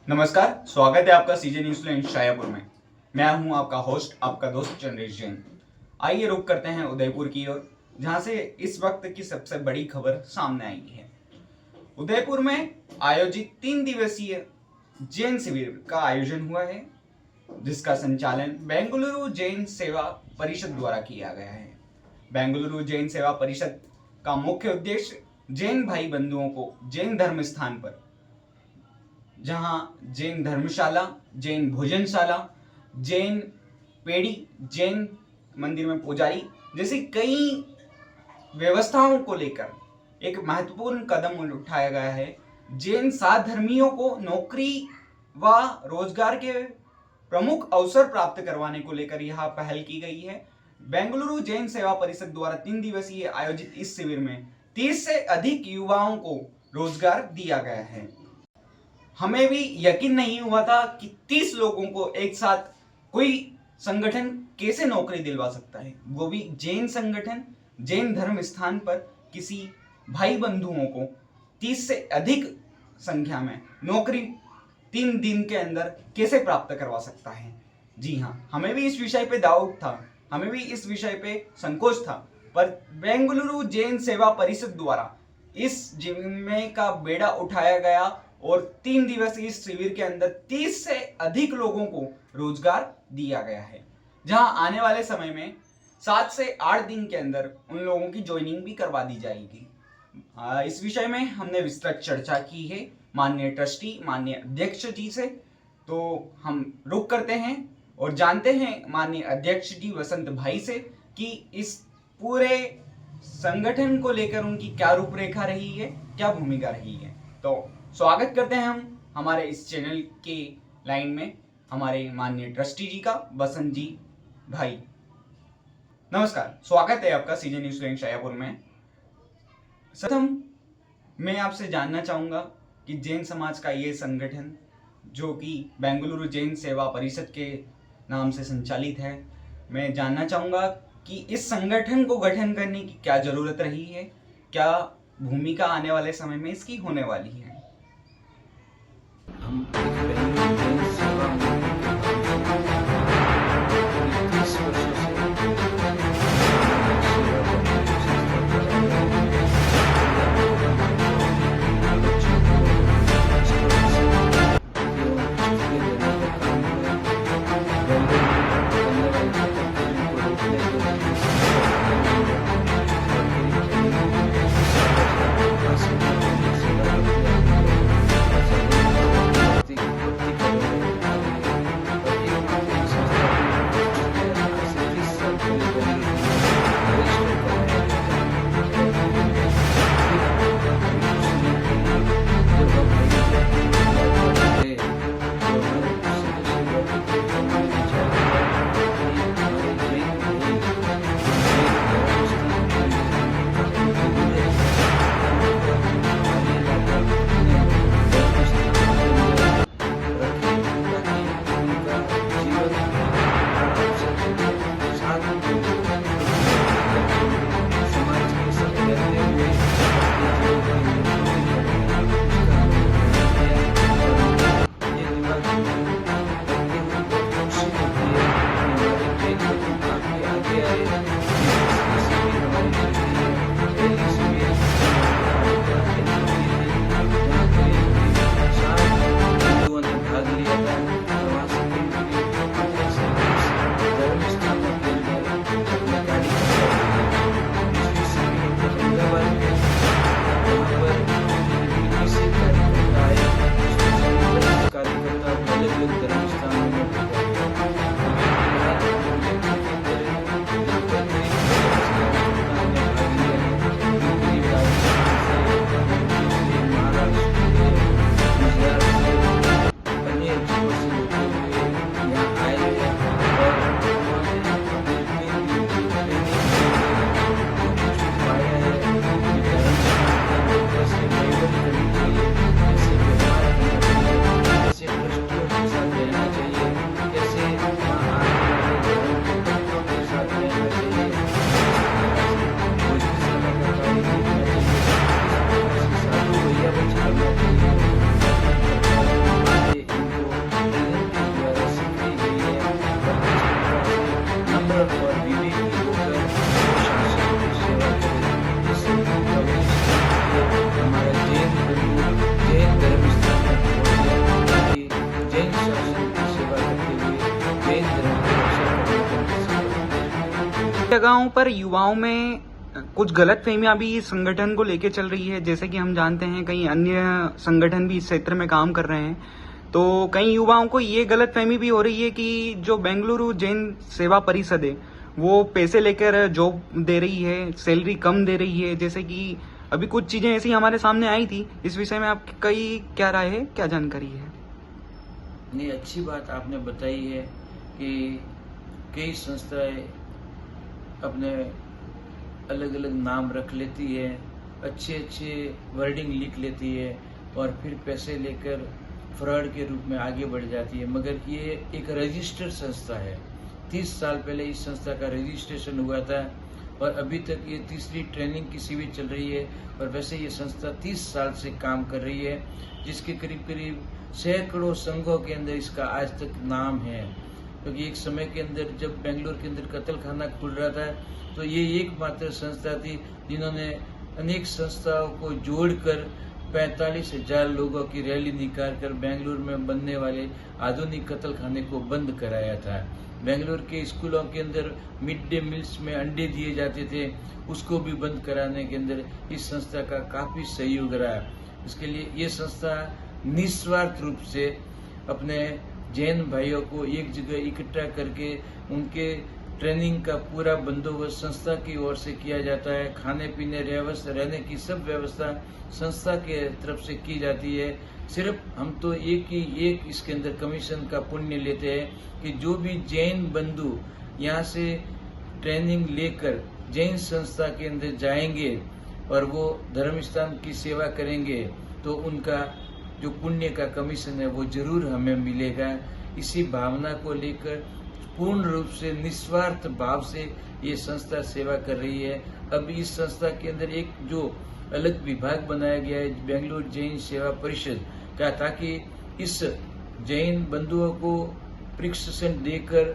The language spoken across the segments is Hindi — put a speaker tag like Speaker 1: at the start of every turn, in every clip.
Speaker 1: नमस्कार, स्वागत है आपका सीजे न्यूज़ लाइन शायापुर में। मैं हूं आपका होस्ट, आपका दोस्त चंद्रेश जैन। आइए रुक करते हैं उदयपुर की ओर, जहां से इस वक्त की सबसे बड़ी खबर सामने आई है। उदयपुर में आयोजित 3 दिवसीय जैन शिविर का आयोजन हुआ है, जिसका संचालन बेंगलुरु जैन सेवा परिषद द्वारा किया गया है। बेंगलुरु जैन सेवा परिषद का मुख्य उद्देश्य जैन भाई बंधुओं को जैन धर्म स्थान पर, जहां जैन धर्मशाला, जैन भोजनशाला, जैन पेड़ी, जैन मंदिर में पुजारी जैसी कई व्यवस्थाओं को लेकर एक महत्वपूर्ण कदम उठाया गया है। जैन साथ धर्मियों को नौकरी व रोजगार के प्रमुख अवसर प्राप्त करवाने को लेकर यह पहल की गई है। बेंगलुरु जैन सेवा परिषद द्वारा 3 दिवसीय आयोजित इस शिविर में 30 से अधिक युवाओं को रोजगार दिया गया है। हमें भी यकीन नहीं हुआ था कि 30 लोगों को एक साथ कोई संगठन कैसे नौकरी दिलवा सकता है, वो भी जैन संगठन, जैन धर्म स्थान पर किसी भाई बंधुओं को 30 से अधिक संख्या में नौकरी 3 दिन के अंदर कैसे प्राप्त करवा सकता है। जी हाँ, हमें भी इस विषय पे डाउट था, हमें भी इस विषय पे संकोच था, पर बेंगलुरु जैन सेवा परिषद द्वारा इस जिम्मे का बेड़ा उठाया गया और 3 दिवसीय इस शिविर के अंदर 30 से अधिक लोगों को रोजगार दिया गया है, जहां आने वाले समय में 7 से 8 दिन के अंदर उन लोगों की ज्वाइनिंग भी करवा दी जाएगी। इस विषय में हमने विस्तृत चर्चा की है माननीय ट्रस्टी, माननीय अध्यक्ष जी से। तो हम रुक करते हैं और जानते हैं माननीय अध्यक्ष जी वसंत भाई से कि इस पूरे संगठन को लेकर उनकी क्या रूपरेखा रही है, क्या भूमिका रही है। तो स्वागत करते हैं हम हमारे इस चैनल के लाइन में हमारे माननीय ट्रस्टी जी का, वसंत जी भाई। नमस्कार, स्वागत है आपका सीजन न्यूज़ लाइन शायापुर में। प्रथम मैं आपसे जानना चाहूँगा कि जैन समाज का ये संगठन, जो कि बेंगलुरु जैन सेवा परिषद के नाम से संचालित है, मैं जानना चाहूँगा कि इस संगठन को गठन करने की क्या ज़रूरत रही है, क्या भूमिका आने वाले समय में इसकी होने वाली है।
Speaker 2: हम जैन सेवा
Speaker 1: जगहों पर युवाओं में कुछ गलत फहमियां भी इस संगठन को लेके चल रही है, जैसे कि हम जानते हैं कई अन्य संगठन भी इस क्षेत्र में काम कर रहे हैं, तो कई युवाओं को ये गलत फहमी भी हो रही है कि जो बेंगलुरु जैन सेवा परिषद है वो पैसे लेकर जॉब दे रही है, सैलरी कम दे रही है, जैसे कि अभी कुछ चीजें ऐसी हमारे सामने आई थी। इस विषय में आपकी कई क्या राय है, क्या जानकारी है?
Speaker 2: नहीं, अच्छी बात आपने बताई है कि कई संस्थाएं अपने अलग अलग नाम रख लेती है, अच्छे अच्छे वर्डिंग लिख लेती है और फिर पैसे लेकर फ्रॉड के रूप में आगे बढ़ जाती है। मगर ये एक रजिस्टर्ड संस्था है। 30 साल पहले इस संस्था का रजिस्ट्रेशन हुआ था और अभी तक ये तीसरी ट्रेनिंग की शिविर चल रही है। और वैसे ये संस्था 30 साल से काम कर रही है, जिसके करीब करीब सैकड़ों संघों के अंदर इसका आज तक नाम है। क्योंकि एक समय के अंदर जब बेंगलुरु के अंदर कत्ल खाना खुल रहा था तो ये एकमात्र संस्था थी जिन्होंने अनेक संस्थाओं को जोड़कर 45,000 लोगों की रैली निकाल कर बेंगलुरु में बनने वाले आधुनिक कत्ल खाने को बंद कराया था। बेंगलुरु के स्कूलों के अंदर मिड डे मील्स में अंडे दिए जाते थे, उसको भी बंद कराने के अंदर इस संस्था का काफी सहयोग रहा। इसके लिए ये संस्था निस्वार्थ रूप से अपने जैन भाइयों को एक जगह इकट्ठा करके उनके ट्रेनिंग का पूरा बंदोबस्त संस्था की ओर से किया जाता है। खाने पीने रहने की सब व्यवस्था संस्था के तरफ से की जाती है। सिर्फ हम तो एक इसके अंदर कमीशन का पुण्य लेते हैं कि जो भी जैन बंधु यहाँ से ट्रेनिंग लेकर जैन संस्था के अंदर जाएंगे और वो धर्म स्थान की सेवा करेंगे तो उनका जो पुण्य का कमीशन है वो जरूर हमें मिलेगा। इसी भावना को लेकर पूर्ण रूप से निस्वार्थ भाव से ये संस्था सेवा कर रही है। अब इस संस्था के अंदर एक जो अलग विभाग बनाया गया है बेंगलुरु जैन सेवा परिषद का, ताकि इस जैन बंधुओं को प्रशिक्षण देकर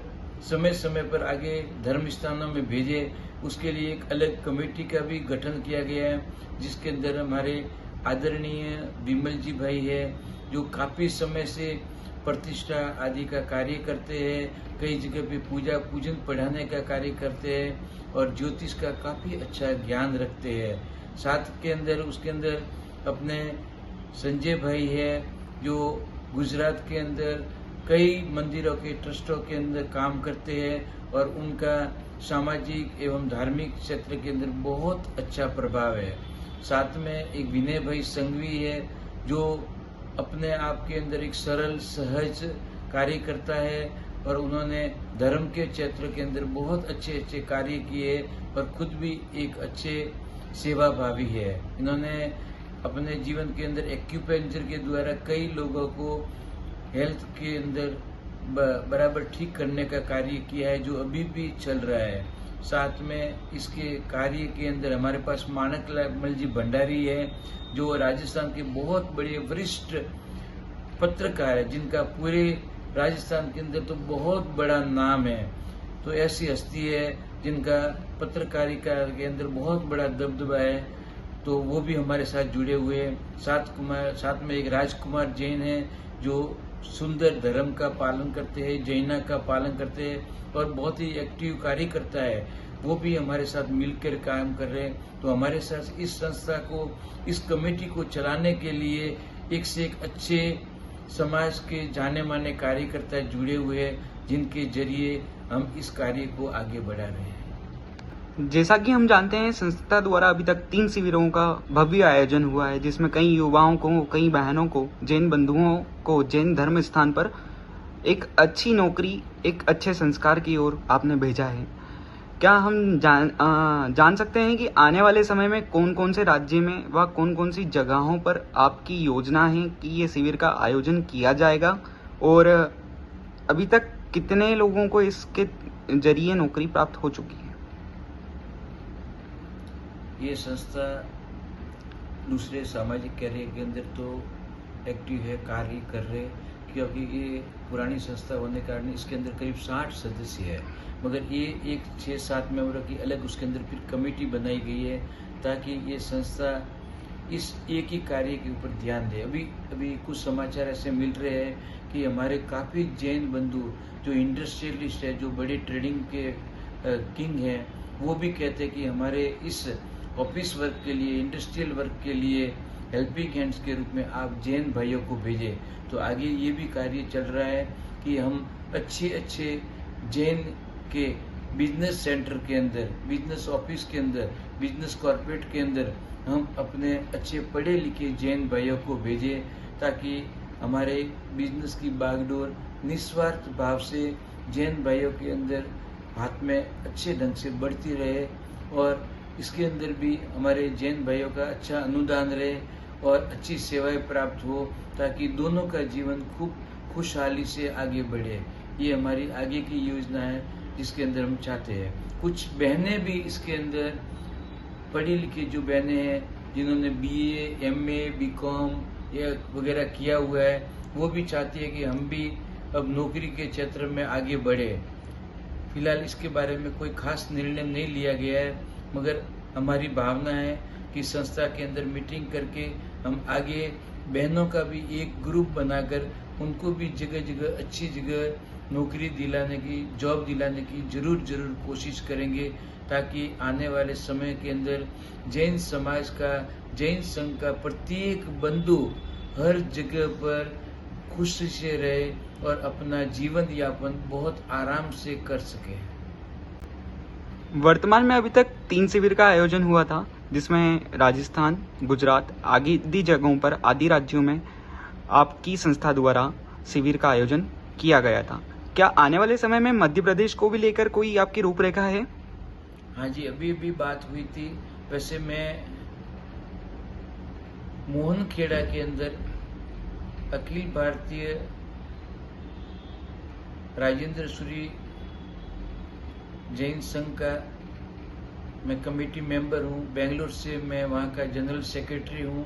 Speaker 2: समय समय पर आगे धर्म स्थानों में भेजे। उसके लिए एक अलग कमेटी का भी गठन किया गया है, जिसके अंदर हमारे आदरणीय विमल जी भाई है, जो काफी समय से प्रतिष्ठा आदि का कार्य करते हैं, कई जगह पे पूजा पूजन पढ़ाने का कार्य करते हैं और ज्योतिष का काफी अच्छा ज्ञान रखते हैं। साथ के अंदर उसके अंदर अपने संजय भाई है, जो गुजरात के अंदर कई मंदिरों के ट्रस्टों के अंदर काम करते हैं और उनका सामाजिक एवं धार्मिक क्षेत्र के अंदर बहुत अच्छा प्रभाव है। साथ में एक विनय भाई संघवी है, जो अपने आप के अंदर एक सरल सहज कार्य करता है और उन्होंने धर्म के क्षेत्र के अंदर बहुत अच्छे अच्छे कार्य किए और खुद भी एक अच्छे सेवा भावी है। इन्होंने अपने जीवन के अंदर एक्यूपेंचर के द्वारा कई लोगों को हेल्थ के अंदर बराबर ठीक करने का कार्य किया है, जो अभी भी चल रहा है। साथ में इसके कार्य के अंदर हमारे पास माणकलाल जी भंडारी है, जो राजस्थान के बहुत बड़े वरिष्ठ पत्रकार है, जिनका पूरे राजस्थान के अंदर तो बहुत बड़ा नाम है। तो ऐसी हस्ती है जिनका पत्रकारिता के अंदर बहुत बड़ा दबदबा है, तो वो भी हमारे साथ जुड़े हुए हैं। साथ में एक राजकुमार जैन है, जो सुंदर धर्म का पालन करते हैं, जैना का पालन करते हैं और बहुत ही एक्टिव कार्य करता है, वो भी हमारे साथ मिलकर काम कर रहे हैं। तो हमारे साथ इस संस्था को, इस कमेटी को चलाने के लिए एक से एक अच्छे समाज के जाने माने कार्यकर्ता जुड़े हुए हैं, जिनके जरिए हम इस कार्य को आगे बढ़ा रहे हैं।
Speaker 1: जैसा कि हम जानते हैं, संस्था द्वारा अभी तक 3 शिविरों का भव्य आयोजन हुआ है, जिसमें कई युवाओं को, कई बहनों को, जैन बंधुओं को जैन धर्म स्थान पर एक अच्छी नौकरी, एक अच्छे संस्कार की ओर आपने भेजा है। क्या हम जान सकते हैं कि आने वाले समय में कौन कौन से राज्य में व कौन कौन सी जगहों पर आपकी योजना है कि ये शिविर का आयोजन किया जाएगा, और अभी तक कितने लोगों को इसके जरिए नौकरी प्राप्त हो चुकी है?
Speaker 2: ये संस्था दूसरे सामाजिक कार्य के अंदर तो एक्टिव है, कार्य कर रहे, क्योंकि ये पुरानी संस्था होने के कारण इसके अंदर करीब 60 सदस्य है। मगर ये एक 6-7 मेंबरों की अलग उसके अंदर फिर कमेटी बनाई गई है, ताकि ये संस्था इस एक ही कार्य के ऊपर ध्यान दे। अभी कुछ समाचार ऐसे मिल रहे हैं कि हमारे काफ़ी जैन बंधु जो इंडस्ट्रियलिस्ट है, जो बड़े ट्रेडिंग के किंग हैं, वो भी कहते हैं कि हमारे इस ऑफिस वर्क के लिए, इंडस्ट्रियल वर्क के लिए हेल्पिंग हैंड्स के रूप में आप जैन भाइयों को भेजें। तो आगे ये भी कार्य चल रहा है कि हम अच्छे अच्छे जैन के बिजनेस सेंटर के अंदर, बिजनेस ऑफिस के अंदर, बिजनेस कॉर्पोरेट के अंदर हम अपने अच्छे पढ़े लिखे जैन भाइयों को भेजें, ताकि हमारे बिजनेस की बागडोर निस्वार्थ भाव से जैन भाइयों के अंदर हाथ में अच्छे ढंग से बढ़ती रहे और इसके अंदर भी हमारे जैन भाइयों का अच्छा अनुदान रहे और अच्छी सेवाएं प्राप्त हो, ताकि दोनों का जीवन खूब खुशहाली से आगे बढ़े। ये हमारी आगे की योजना है जिसके अंदर हम चाहते हैं। कुछ बहनें भी इसके अंदर पढ़ी लिखी जो बहनें हैं, जिन्होंने BA, MA, BCom या वगैरह किया हुआ है, वो भी चाहती है कि हम भी अब नौकरी के क्षेत्र में आगे बढ़े। फिलहाल इसके बारे में कोई खास निर्णय नहीं लिया गया है, मगर हमारी भावना है कि संस्था के अंदर मीटिंग करके हम आगे बहनों का भी एक ग्रुप बनाकर उनको भी जगह जगह अच्छी जगह नौकरी दिलाने की, जॉब दिलाने की जरूर कोशिश करेंगे, ताकि आने वाले समय के अंदर जैन समाज का, जैन संघ का प्रत्येक बंधु हर जगह पर खुशी से रहे और अपना जीवन यापन बहुत आराम से कर सके।
Speaker 1: वर्तमान में अभी तक 3 शिविर का आयोजन हुआ था, जिसमें राजस्थान, गुजरात आदि जगहों पर, आदि राज्यों में आपकी संस्था द्वारा शिविर का आयोजन किया गया था। क्या आने वाले समय में मध्य प्रदेश को भी लेकर कोई आपकी रूपरेखा है?
Speaker 2: हाँ जी, अभी बात हुई थी। वैसे मैं मोहनखेड़ा के अंदर अखिल भारतीय राजेंद्र सूरी जैन संघ का मैं कमेटी मेंबर हूँ। बेंगलोर से मैं वहाँ का जनरल सेक्रेटरी हूँ।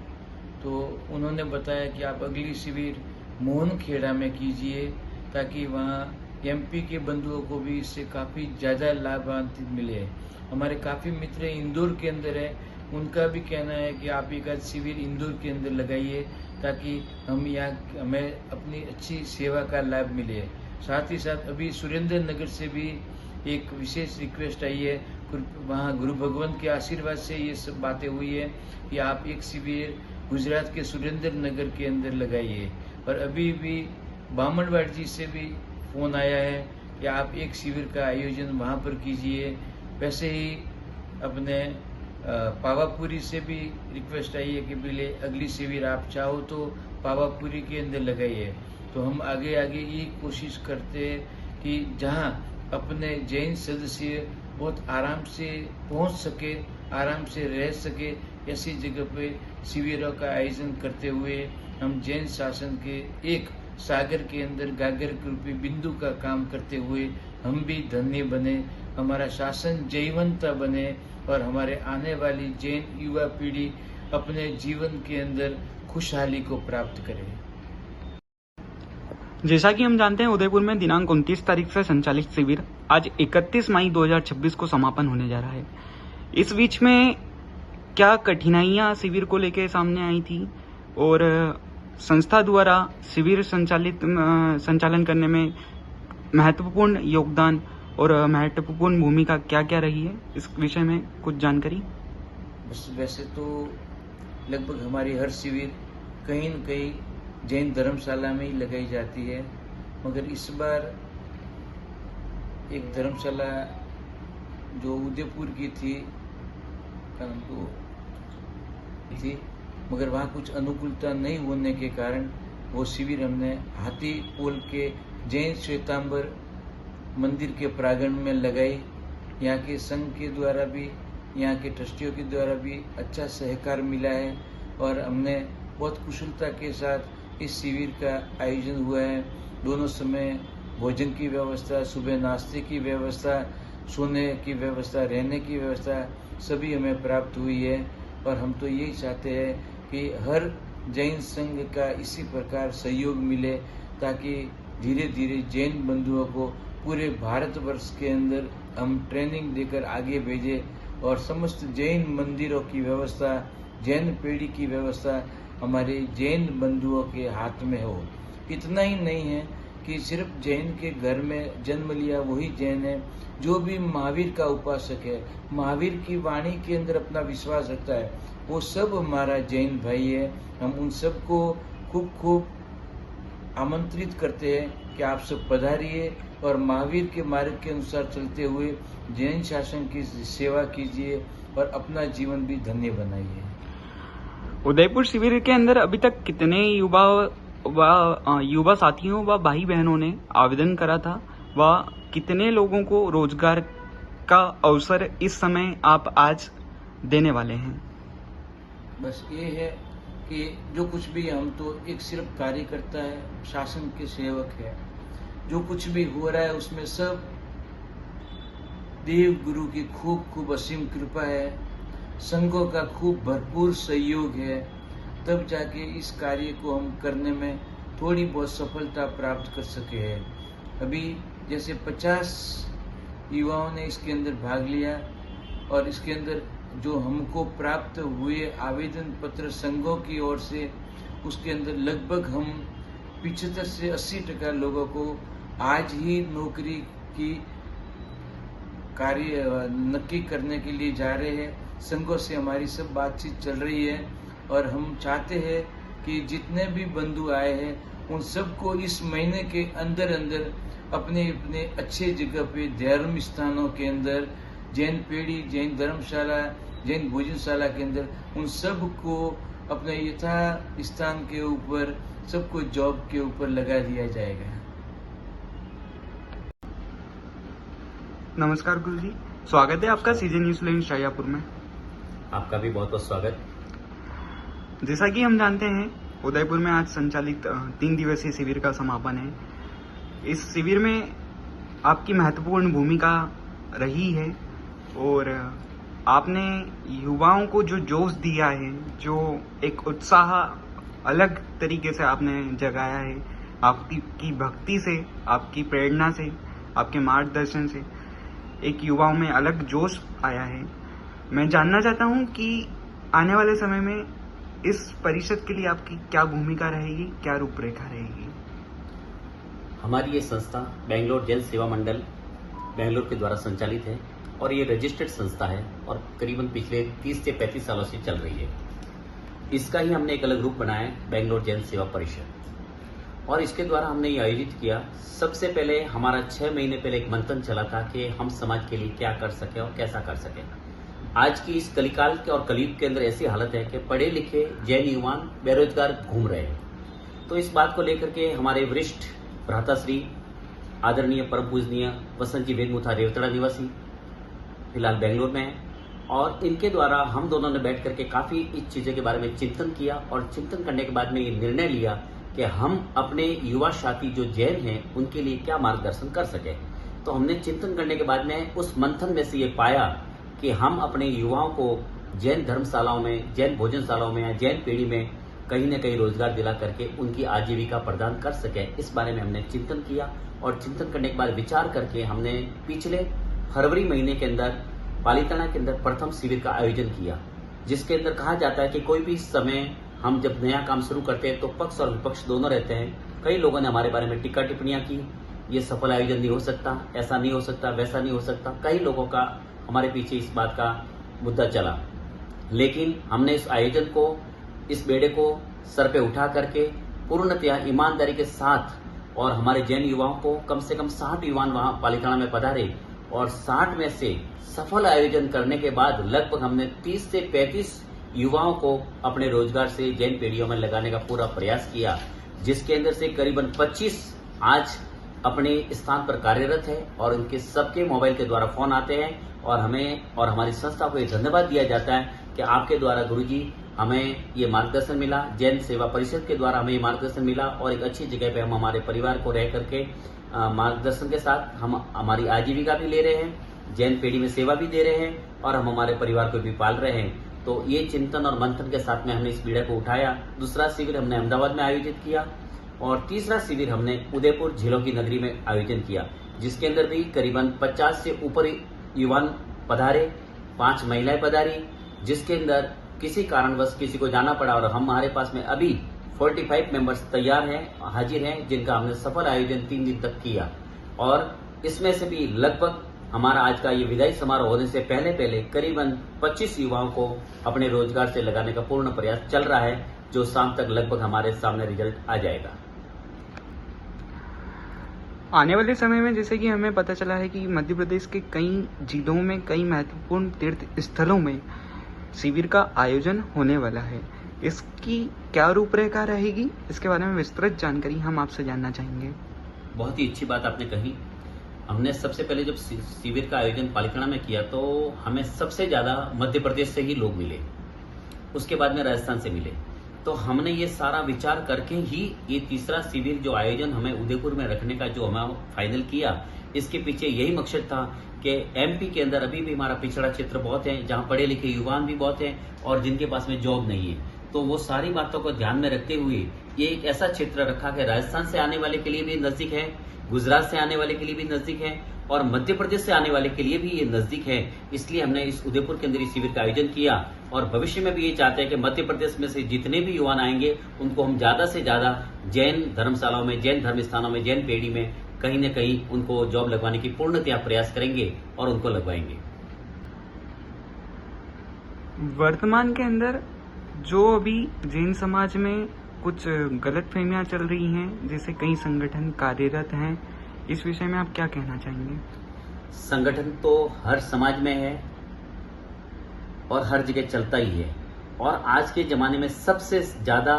Speaker 2: तो उन्होंने बताया कि आप अगली शिविर मोहनखेड़ा में कीजिए, ताकि वहाँ MP के बंधुओं को भी इससे काफ़ी ज़्यादा लाभान्वित मिले। हमारे काफ़ी मित्र इंदौर के अंदर है, उनका भी कहना है कि आप एक आध शिविर इंदौर के अंदर लगाइए, ताकि हमें अपनी अच्छी सेवा का लाभ मिले। साथ ही साथ अभी सुरेंद्र नगर से भी एक विशेष रिक्वेस्ट आई है, वहाँ गुरु भगवंत के आशीर्वाद से ये सब बातें हुई है कि आप एक शिविर गुजरात के सुरेंद्र नगर के अंदर लगाइए। और अभी भी बामणवाड़ जी से भी फोन आया है कि आप एक शिविर का आयोजन वहाँ पर कीजिए। वैसे ही अपने पावापुरी से भी रिक्वेस्ट आई है कि पहले अगली शिविर आप चाहो तो पावापुरी के अंदर लगाइए। तो हम आगे ये कोशिश करते हैं कि जहाँ अपने जैन सदस्य बहुत आराम से पहुँच सके, आराम से रह सके, ऐसी जगह पे शिविरों का आयोजन करते हुए हम जैन शासन के एक सागर के अंदर गागर रूपी बिंदु का काम करते हुए हम भी धन्य बने, हमारा शासन जयवंता बने और हमारे आने वाली जैन युवा पीढ़ी अपने जीवन के अंदर खुशहाली को प्राप्त करे।
Speaker 1: जैसा कि हम जानते हैं, उदयपुर में दिनांक 29 तारीख से संचालित शिविर आज 31 मई 2026 को समापन होने जा रहा है। इस बीच में क्या कठिनाइयां शिविर को लेकर सामने आई थी और संस्था द्वारा शिविर संचालन करने में महत्वपूर्ण योगदान और महत्वपूर्ण भूमिका क्या रही है, इस विषय में कुछ जानकारी?
Speaker 2: वैसे तो लगभग हमारी हर शिविर कहीं न कहीं जैन धर्मशाला में ही लगाई जाती है, मगर इस बार एक धर्मशाला जो उदयपुर की थी मगर वहाँ कुछ अनुकूलता नहीं होने के कारण वो शिविर हमने हाथी पोल के जैन श्वेतांबर मंदिर के प्रांगण में लगाई। यहाँ के संघ के द्वारा भी, यहाँ के ट्रस्टियों के द्वारा भी अच्छा सहकार मिला है और हमने बहुत कुशलता के साथ इस शिविर का आयोजन हुआ है। दोनों समय भोजन की व्यवस्था, सुबह नाश्ते की व्यवस्था, सोने की व्यवस्था, रहने की व्यवस्था सभी हमें प्राप्त हुई है और हम तो यही चाहते हैं कि हर जैन संघ का इसी प्रकार सहयोग मिले, ताकि धीरे धीरे जैन बंधुओं को पूरे भारतवर्ष के अंदर हम ट्रेनिंग देकर आगे भेजें और समस्त जैन मंदिरों की व्यवस्था, जैन पीढ़ी की व्यवस्था हमारे जैन बंधुओं के हाथ में हो। इतना ही नहीं है, कि सिर्फ जैन के घर में जन्म लिया वही जैन है। जो भी महावीर का उपासक है, महावीर की वाणी के अंदर अपना विश्वास रखता है, वो सब हमारा जैन भाई है। हम उन सबको खूब खूब आमंत्रित करते हैं कि आप सब पधारिए और महावीर के मार्ग के अनुसार चलते हुए जैन शासन की सेवा कीजिए और अपना जीवन भी धन्य बनाइए।
Speaker 1: उदयपुर शिविर के अंदर अभी तक कितने युवा साथियों व भाई बहनों ने आवेदन करा था व कितने लोगों को रोजगार का अवसर इस समय आप आज देने वाले हैं?
Speaker 2: बस ये है कि जो कुछ भी, हम तो एक सिर्फ कार्यकर्ता है, शासन के सेवक है। जो कुछ भी हो रहा है उसमें सब देव गुरु की खूब खूब असीम कृपा है, संघों का खूब भरपूर सहयोग है, तब जाके इस कार्य को हम करने में थोड़ी बहुत सफलता प्राप्त कर सके हैं। अभी जैसे 50 युवाओं ने इसके अंदर भाग लिया और इसके अंदर जो हमको प्राप्त हुए आवेदन पत्र संघों की ओर से, उसके अंदर लगभग हम 75 से 80% लोगों को आज ही नौकरी की कार्य नक्की करने के लिए जा रहे हैं। संघों से हमारी सब बातचीत चल रही है और हम चाहते हैं कि जितने भी बंधु आए हैं उन सबको इस महीने के अंदर अंदर अपने अपने अच्छे जगह पे धर्म स्थानों के अंदर, जैन पीढ़ी, जैन धर्मशाला, जैन भोजनशाला के अंदर उन सबको अपने यथा स्थान के ऊपर सबको जॉब के ऊपर लगा दिया जाएगा।
Speaker 1: नमस्कार गुरुजी, स्वागत है आपका सीजन न्यूज़ लाइन शाहजहाँपुर में।
Speaker 3: आपका भी बहुत बहुत स्वागत।
Speaker 1: जैसा कि हम जानते हैं, उदयपुर में आज संचालित 3 दिवसीय शिविर का समापन है। इस शिविर में आपकी महत्वपूर्ण भूमिका रही है और आपने युवाओं को जो जोश दिया है, जो एक उत्साह अलग तरीके से आपने जगाया है, आपकी भक्ति से, आपकी प्रेरणा से, आपके मार्गदर्शन से एक युवाओं में अलग जोश आया है। मैं जानना चाहता हूं कि आने वाले समय में इस परिषद के लिए आपकी क्या भूमिका रहेगी, क्या रूपरेखा रहेगी?
Speaker 3: हमारी ये संस्था बेंगलोर जैन सेवा मंडल बेंगलोर के द्वारा संचालित है और ये रजिस्टर्ड संस्था है और करीबन पिछले 30 से 35 सालों से चल रही है। इसका ही हमने एक अलग रूप बनाया है, बेंगलोर जैन सेवा परिषद, और इसके द्वारा हमने ये आयोजित किया। सबसे पहले हमारा 6 महीने पहले एक मंथन चला था कि हम समाज के लिए क्या कर सके और कैसा कर सके। आज की इस कलिकाल के और कलयुग के अंदर ऐसी हालत है कि पढ़े लिखे जैन युवान बेरोजगार घूम रहे हैं। तो इस बात को लेकर के हमारे वरिष्ठ भ्राताश्री आदरणीय परम पूजनीय वसंत जी वेदमुथा रेवतड़ा निवासी फिलहाल बेंगलोर में है, और इनके द्वारा हम दोनों ने बैठ करके काफी इस चीजों के बारे में चिंतन किया और चिंतन करने के बाद में ये निर्णय लिया कि हम अपने युवा साथी जो जैन हैं उनके लिए क्या मार्गदर्शन कर सके। तो हमने चिंतन करने के बाद में उस मंथन में से ये पाया कि हम अपने युवाओं को जैन धर्मशालाओं में, जैन भोजनशालाओं में या जैन पीढ़ी में कहीं न कहीं रोजगार दिला करके उनकी आजीविका प्रदान कर सके। इस बारे में हमने चिंतन किया और चिंतन करने के बाद विचार करके हमने पिछले फरवरी महीने के अंदर पालीताना के अंदर प्रथम शिविर का आयोजन किया, जिसके अंदर कहा जाता है कि कोई भी समय हम जब नया काम शुरू करते हैं तो पक्ष और विपक्ष दोनों रहते हैं। कई लोगों ने हमारे बारे में टीका टिप्पणियां की, ये सफल आयोजन नहीं हो सकता, ऐसा नहीं हो सकता, वैसा नहीं हो सकता। कई लोगों का हमारे पीछे इस बात का मुद्दा चला, लेकिन हमने इस आयोजन को, इस बेड़े को सर पे उठा करके पूर्णतया ईमानदारी के साथ, और हमारे जैन युवाओं को कम से कम 60 युवा वहां पालीताना में पधारे और 60 में से सफल आयोजन करने के बाद लगभग हमने 30 से 35 युवाओं को अपने रोजगार से जैन पीढ़ियों में लगाने का पूरा प्रयास किया, जिसके अंदर से करीबन 25 आज अपने स्थान पर कार्यरत है और उनके सबके मोबाइल के द्वारा फोन आते हैं और हमें और हमारी संस्था को ये धन्यवाद दिया जाता है कि आपके द्वारा गुरुजी हमें ये मार्गदर्शन मिला, जैन सेवा परिषद के द्वारा हमें ये मार्गदर्शन मिला और एक अच्छी जगह पे हम हमारे परिवार को रह करके मार्गदर्शन के साथ हम हमारी आजीविका भी ले रहे हैं, जैन पीढ़ी में सेवा भी दे रहे हैं और हम हमारे परिवार को भी पाल रहे हैं। तो ये चिंतन और मंथन के साथ में हमने इस पीढ़ी को उठाया। दूसरा शिविर हमने अहमदाबाद में आयोजित किया और तीसरा शिविर हमने उदयपुर झीलों की नगरी में आयोजन किया, जिसके अंदर भी करीबन 50 से ऊपर युवान पधारे, 5 महिलाएं पधारी, जिसके अंदर किसी कारणवश किसी को जाना पड़ा और हमारे पास में अभी 45 मेंबर्स तैयार हैं, हाजिर हैं, जिनका हमने सफल आयोजन 3 दिन तक किया। और इसमें से भी लगभग हमारा आज का ये विदाई समारोह होने से पहले करीबन 25 युवाओं को अपने रोजगार से लगाने का पूर्ण प्रयास चल रहा है, जो शाम तक लगभग हमारे सामने रिजल्ट आ जाएगा।
Speaker 4: आने वाले समय में जैसे कि हमें पता चला है कि मध्य प्रदेश के कई जिलों में कई महत्वपूर्ण तीर्थ स्थलों में शिविर का आयोजन होने वाला है, इसकी क्या रूपरेखा रहेगी, इसके बारे में विस्तृत जानकारी हम आपसे जानना चाहेंगे।
Speaker 3: बहुत ही अच्छी बात आपने कही। हमने सबसे पहले जब शिविर का आयोजन पालिकणा में किया तो हमें सबसे ज्यादा मध्य प्रदेश से ही लोग मिले, उसके बाद में राजस्थान से मिले। तो हमने ये सारा विचार करके ही ये तीसरा शिविर जो आयोजन हमें उदयपुर में रखने का जो हमें फाइनल किया, इसके पीछे यही मकसद था कि एमपी के अंदर अभी भी हमारा पिछड़ा क्षेत्र बहुत है, जहां पढ़े लिखे युवान भी बहुत हैं और जिनके पास में जॉब नहीं है। तो वो सारी बातों को ध्यान में रखते हुए ये एक ऐसा क्षेत्र रखा कि राजस्थान से आने वाले के लिए भी नजदीक है, गुजरात से आने वाले के लिए भी नजदीक है और मध्य प्रदेश से आने वाले के लिए भी ये नजदीक है। इसलिए हमने इस उदयपुर के अंदर इस शिविर का आयोजन किया और भविष्य में भी ये चाहते हैं कि मध्य प्रदेश में से जितने भी युवान आएंगे उनको हम ज्यादा से ज्यादा जैन धर्मशालाओं में, जैन धर्म स्थानों में, जैन पेढ़ी में कहीं न कहीं उनको जॉब लगवाने की पूर्णतया प्रयास करेंगे और उनको लगवाएंगे।
Speaker 4: वर्तमान के अंदर जो अभी जैन समाज में कुछ गलतफहमियां चल रही हैं, जैसे कई संगठन कार्यरत हैं, इस विषय में आप क्या कहना चाहेंगे?
Speaker 3: संगठन तो हर समाज में है और हर जगह चलता ही है और आज के जमाने में सबसे ज्यादा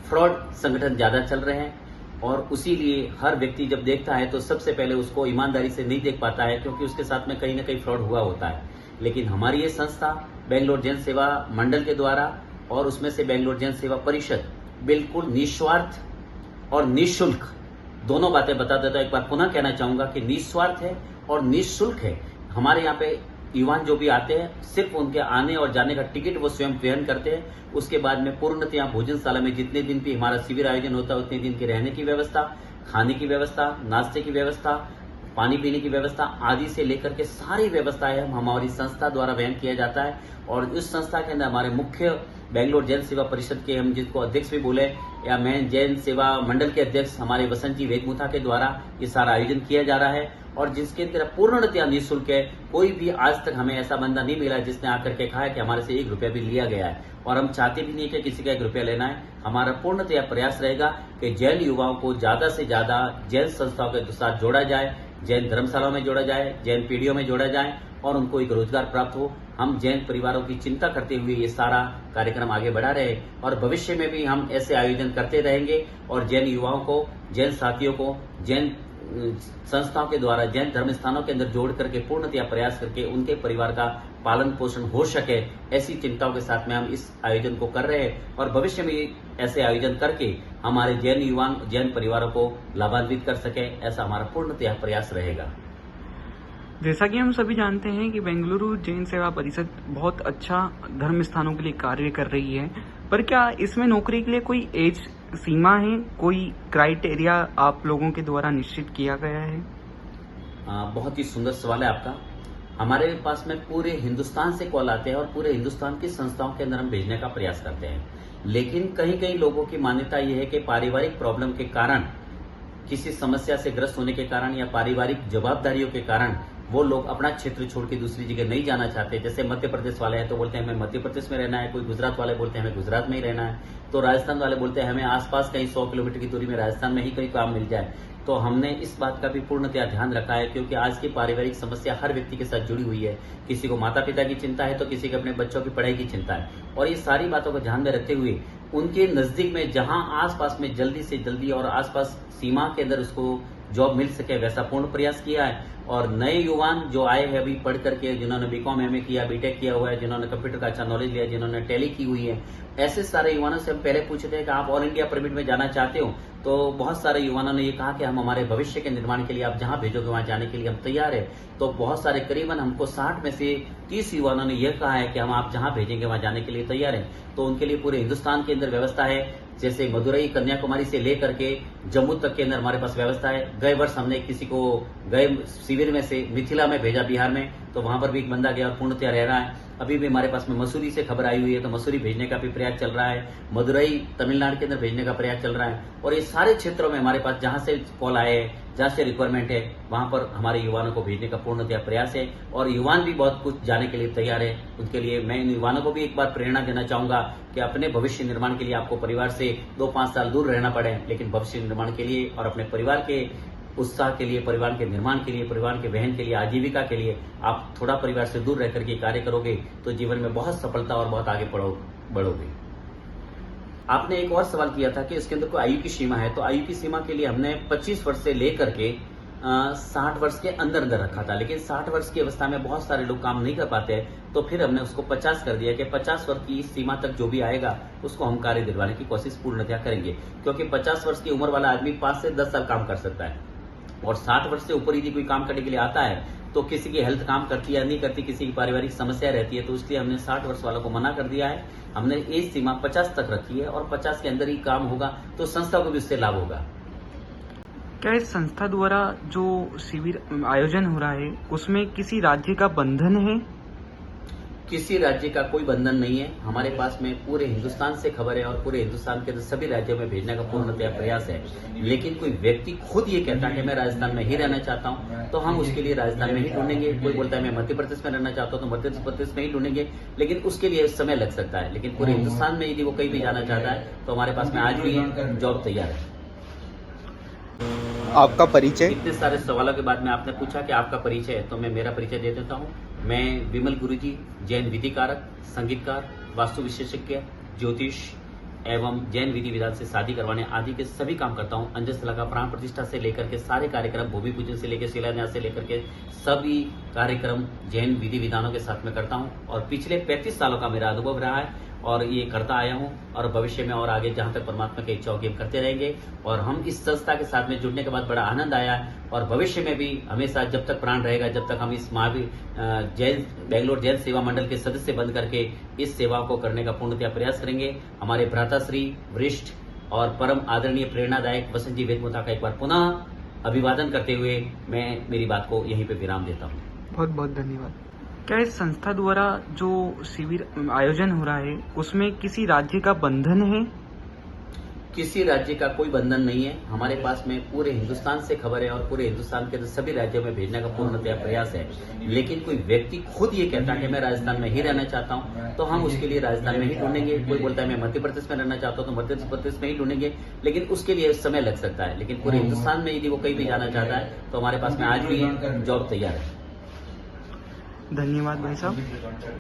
Speaker 3: फ्रॉड संगठन ज्यादा चल रहे हैं और उसी लिए हर व्यक्ति जब देखता है तो सबसे पहले उसको ईमानदारी से नहीं देख पाता है, क्योंकि उसके साथ में कहीं ना कहीं फ्रॉड हुआ होता है। लेकिन हमारी ये संस्था बेंगलोर जैन सेवा मंडल के द्वारा और उसमें से बेंगलोर जैन सेवा परिषद बिल्कुल निस्वार्थ और निःशुल्क दोनों बातें बता देता हूं। एक बार पुनः कहना चाहूंगा कि निस्वार्थ है और निःशुल्क है। हमारे यहाँ पे युवान जो भी आते हैं सिर्फ उनके आने और जाने का टिकट वो स्वयं वहन करते हैं। उसके बाद में पूर्णतया भोजनशाला में जितने दिन भी हमारा शिविर आयोजन होता है उतने दिन के रहने की व्यवस्था, खाने की व्यवस्था, नाश्ते की व्यवस्था, पानी पीने की व्यवस्था आदि से लेकर के सारी व्यवस्थाएं हमारी संस्था द्वारा वहन किया जाता है। और इस संस्था के अंदर हमारे मुख्य बेंगलोर जैन सेवा परिषद के, हम जिसको अध्यक्ष भी बोले या मैं जैन सेवा मंडल के अध्यक्ष हमारे वसंत जी वेदमुथा के द्वारा ये सारा आयोजन किया जा रहा है और जिसके अंदर पूर्णतया निःशुल्क है। कोई भी आज तक हमें ऐसा बंदा नहीं मिला जिसने आकर के कहा है कि हमारे से 1 रुपया भी लिया गया है और हम चाहते भी नहीं कि किसी का 1 रुपया लेना है। हमारा पूर्णतया प्रयास रहेगा कि जैन युवाओं को ज्यादा से ज्यादा जैन संस्थाओं के साथ जोड़ा जाए, जैन धर्मशालाओं में जोड़ा जाए, जैन पीढ़ियों में जोड़ा जाए और उनको एक रोजगार प्राप्त हो। हम जैन परिवारों की चिंता करते हुए ये सारा कार्यक्रम आगे बढ़ा रहे और भविष्य में भी हम ऐसे आयोजन करते रहेंगे और जैन युवाओं को, जैन साथियों को जैन संस्थाओं के द्वारा जैन धर्म स्थानों के अंदर जोड़ करके पूर्णतया प्रयास करके उनके परिवार का पालन पोषण हो सके, ऐसी चिंताओं के साथ में हम इस आयोजन को कर रहे हैं और भविष्य में ऐसे आयोजन करके हमारे जैन युवान, जैन परिवारों को लाभान्वित कर सके, ऐसा हमारा पूर्णतया प्रयास रहेगा।
Speaker 4: जैसा कि हम सभी जानते हैं कि बेंगलुरु जैन सेवा परिषद बहुत अच्छा धर्म स्थानों के लिए कार्य कर रही है, पर क्या इसमें नौकरी के लिए कोई एज सीमा है, कोई क्राइटेरिया आप लोगों के द्वारा निश्चित किया गया है?
Speaker 3: बहुत ही सुंदर सवाल है आपका। हमारे पास में पूरे हिंदुस्तान से कॉल आते हैं और पूरे हिंदुस्तान की संस्थाओं के अंदर हम भेजने का प्रयास करते हैं, लेकिन कई लोगों की मान्यता यह है कि पारिवारिक प्रॉब्लम के कारण, किसी समस्या से ग्रस्त होने के कारण या पारिवारिक जवाबदारियों के कारण वो लोग अपना क्षेत्र छोड़ के दूसरी जगह नहीं जाना चाहते। जैसे मध्य प्रदेश वाले हैं तो बोलते हैं हमें मध्य प्रदेश में रहना है, कोई गुजरात वाले बोलते हैं हमें गुजरात में ही रहना है, तो राजस्थान वाले बोलते हैं हमें आसपास कहीं 100 किलोमीटर की दूरी में राजस्थान में ही कहीं काम मिल जाए। तो हमने इस बात का भी पूर्णतया ध्यान रखा है, क्योंकि आज की पारिवारिक समस्या हर व्यक्ति के साथ जुड़ी हुई है। किसी को माता पिता की चिंता है तो किसी को अपने बच्चों की पढ़ाई की चिंता है, और ये सारी बातों को ध्यान में रखते हुए उनके नजदीक में जहां आसपास में जल्दी से जल्दी और आसपास सीमा के अंदर उसको जॉब मिल सके वैसा पूर्ण प्रयास किया है। और नए युवान जो आए हैं अभी पढ़ करके, जिन्होंने बीकॉम एमए किया, बीटेक किया हुआ है, जिन्होंने कंप्यूटर का अच्छा नॉलेज लिया, जिन्होंने टैली की हुई है, ऐसे सारे युवाओं से हम पहले पूछे थे कि आप ऑल इंडिया परमिट में जाना चाहते हो, तो बहुत सारे युवाओं ने ये कहा कि हम हमारे भविष्य के निर्माण के लिए आप जहां भेजोगे वहां जाने के लिए हम तैयार है। तो बहुत सारे करीबन हमको 60 में से 30 युवाओं ने यह कहा है कि हम आप जहां भेजेंगे वहां जाने के लिए तैयार है। तो उनके लिए पूरे हिंदुस्तान के अंदर व्यवस्था है, जैसे मदुरई कन्याकुमारी से लेकर के जम्मू तक के अंदर हमारे पास व्यवस्था है। गए वर्ष हमने किसी को गए शिविर में से मिथिला में भेजा, बिहार में, तो वहां पर भी एक बंदा गया और पूर्णतया रह रहा है। अभी भी हमारे पास में मसूरी से खबर आई हुई है, तो मसूरी भेजने का भी प्रयास चल रहा है, मदुरई तमिलनाडु के अंदर भेजने का प्रयास चल रहा है। और ये सारे क्षेत्रों में हमारे पास जहां से कॉल आए हैं, जहां से रिक्वायरमेंट है, वहां पर हमारे युवाओं को भेजने का पूर्णतः प्रयास है। और युवान भी बहुत कुछ जाने के लिए तैयार है। उनके लिए मैं इन युवाओं को भी एक बार प्रेरणा देना चाहूंगा कि अपने भविष्य निर्माण के लिए आपको परिवार से 2-5 साल दूर रहना पड़े, लेकिन भविष्य निर्माण के लिए और अपने परिवार के उत्साह के लिए, परिवार के निर्माण के लिए, परिवार के बहन के लिए, आजीविका के लिए आप थोड़ा परिवार से दूर रह करके कार्य करोगे तो जीवन में बहुत सफलता और बहुत आगे बढ़ोगे। आपने एक और सवाल किया था कि इसके अंदर कोई आयु की सीमा है, तो आयु की सीमा के लिए हमने 25 वर्ष से लेकर के 60 वर्ष के अंदर अंदर रखा था, लेकिन 60 वर्ष की अवस्था में बहुत सारे लोग काम नहीं कर पाते हैं, तो फिर हमने उसको 50 कर दिया कि 50 वर्ष की सीमा तक जो भी आएगा उसको हम कार्य दिलवाने की कोशिश पूर्णतः करेंगे। क्योंकि 50 वर्ष की उम्र वाला आदमी 5 से 10 साल काम कर सकता है, और 60 वर्ष से ऊपर यदि कोई काम करने के लिए आता है तो किसी की हेल्थ काम करती है या नहीं करती, किसी की पारिवारिक समस्या रहती है, तो इसलिए हमने 60 वर्ष वालों को मना कर दिया है। हमने एज सीमा 50 तक रखी है, और 50 के अंदर ही काम होगा तो संस्था को भी इससे लाभ होगा।
Speaker 4: क्या इस संस्था द्वारा जो शिविर आयोजन हो रहा है उसमें किसी राज्य का बंधन है?
Speaker 3: किसी राज्य का कोई बंधन नहीं है। हमारे पास में पूरे हिंदुस्तान से खबर है, और पूरे हिंदुस्तान के सभी राज्यों में भेजने का पूर्णतः प्रयास है। लेकिन कोई व्यक्ति खुद ये कहता है कि मैं राजस्थान में ही रहना चाहता हूं, तो हम उसके लिए राजस्थान में ही ढूंढेंगे। कोई बोलता है मैं मध्य प्रदेश में रहना चाहता हूं, तो मध्य प्रदेश में ही ढूंढेंगे, लेकिन उसके लिए समय लग सकता है। लेकिन पूरे हिंदुस्तान में यदि वो कहीं भी जाना चाहता है तो हमारे पास में आज भी जॉब तैयार है।
Speaker 1: आपका परिचय?
Speaker 3: इतने सारे सवालों के बाद में आपने पूछा कि आपका परिचय, तो मैं मेरा परिचय दे देता हूं। मैं विमल गुरुजी, जैन विधिकारक, संगीतकार, वास्तु विशेषज्ञ, ज्योतिष एवं जैन विधि विधान से शादी करवाने आदि के सभी काम करता हूं। अंजस्थला का प्राण प्रतिष्ठा से लेकर के सारे कार्यक्रम, भूमि पूजन से लेकर शिलान्यास से लेकर के सभी कार्यक्रम जैन विधि विधानों के साथ में करता हूं। और पिछले 35 सालों का मेरा अनुभव रहा है, और ये करता आया हूं, और भविष्य में और आगे जहां तक परमात्मा की इच्छा होगी हम करते रहेंगे। और हम इस संस्था के साथ में जुड़ने के बाद बड़ा आनंद आया है, और भविष्य में भी हमेशा जब तक प्राण रहेगा, जब तक हम इस जैन बेंगलोर जैन सेवा मंडल के सदस्य बन करके इस सेवा को करने का पूर्णतः प्रयास करेंगे। हमारे भ्राताश्री, वरिष्ठ और परम आदरणीय प्रेरणादायक वसंत जी वेदमुथा का एक बार पुनः अभिवादन करते हुए मैं मेरी बात को यहीं पे विराम देता हूँ।
Speaker 4: बहुत बहुत धन्यवाद। क्या इस संस्था द्वारा जो शिविर आयोजन हो रहा है उसमें किसी राज्य का बंधन है?
Speaker 3: किसी राज्य का कोई बंधन नहीं है। हमारे पास में पूरे हिंदुस्तान से खबर है, और पूरे हिंदुस्तान के सभी राज्यों में भेजने का पूर्णतः प्रयास है। लेकिन कोई व्यक्ति खुद ये कहता है कि मैं राजस्थान में ही रहना चाहता हूं, तो हम उसके लिए राजस्थान में ही ढूंढेंगे। कोई बोलता है मैं मध्य प्रदेश में रहना चाहता हूं, तो मध्य प्रदेश में ही ढूंढेंगे, लेकिन उसके लिए समय लग सकता है। लेकिन पूरे हिंदुस्तान में यदि वो कहीं भी जाना चाहता है तो हमारे पास में आज भी जॉब तैयार है।
Speaker 4: धन्यवाद भाई साहब।